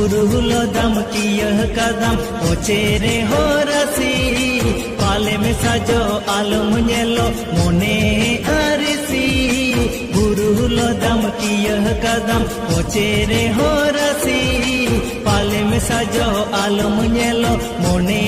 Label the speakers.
Speaker 1: बुरुलो दम किया कदम ओचेरे हो रसी पाले में सजो आलम नेलो मोने अरसी बुरुलो दम किया कदम ओचेरे हो रसी पाले में सजो आलम नेलो मोने